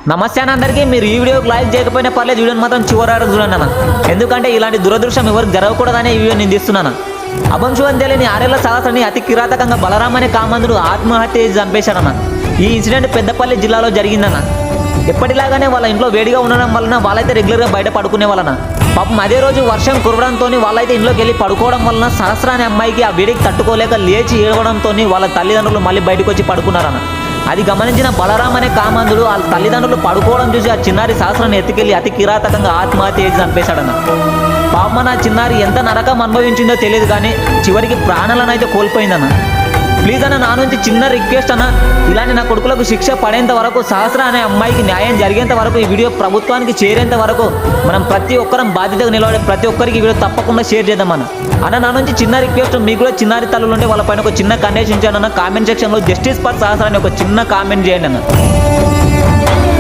నమస్తే అన్న అందరికీ. మీరు ఈ వీడియోకి లైక్ చేయకపోయినా పర్లేదు, వీడియోని మాత్రం చివరి వరకు చూడండి అన్న. ఎందుకంటే ఇలాంటి దురదృష్టం ఎవరికి జరగకూడదనే ఈ వీడియో నేను తీస్తున్నాను. అభంశువం తెలియని 6 ఏళ్ల సహస్రాన్ని అతి కిరాతకంగా బలరాం అనే కామందుడు ఆత్మహత్య చేసి చంపేశాడన్న. ఈ ఇన్సిడెంట్ పెద్దపల్లి జిల్లాలో జరిగిందన్న. ఎప్పటిలాగానే వాళ్ళ ఇంట్లో వేడిగా ఉండడం వలన వాళ్ళైతే రెగ్యులర్గా బయట పడుకునే వాళ్ళన. పాపం అదే రోజు వర్షం కురవడంతో వాళ్ళైతే ఇంట్లోకి వెళ్ళి పడుకోవడం వలన సహస్ర అనే అమ్మాయికి ఆ వేడికి తట్టుకోలేక లేచి ఏడవడంతో వాళ్ళ తల్లిదండ్రులు మళ్ళీ బయటకు వచ్చి పడుకున్నారన్న. అది గమనించిన బలరాం అనే కామందుడు వాళ్ళ తల్లిదండ్రులు పడుకోవడం చూసి ఆ చిన్నారి సహస్రాన్ని ఎత్తుకెళ్ళి అతి కిరాతకంగా ఆత్మహత్య చేసి చంపేశాడన్న. పాపం ఆ చిన్నారి ఎంత నరకం అనుభవించిందో తెలియదు, కానీ చివరికి ప్రాణాలను అయితే కోల్పోయిందన్న. ప్లీజ్ అన్న, నా నుంచి చిన్న రిక్వెస్ట్ అన్న, ఇలాంటి నా కొడుకులకు శిక్ష పడేంత వరకు, సహస్ర అనే అమ్మాయికి న్యాయం జరిగేంత వరకు, ఈ వీడియో ప్రభుత్వానికి చేరేంత వరకు మనం ప్రతి ఒక్కరం బాధ్యతగా నిలబడే ప్రతి ఒక్కరికి ఈ వీడియో తప్పకుండా షేర్ చేద్దాం అన్న. నా నుంచి చిన్న రిక్వెస్ట్, మీకు కూడా చిన్నారి తల్లులు ఉంటే వాళ్ళ పైన ఒక చిన్న కండిషన్ ఇచ్చాను అన్న. కామెంట్ సెక్షన్లో జస్టిస్ ఫర్ సహస్ర అని ఒక చిన్న కామెంట్ చేయండి అన్న.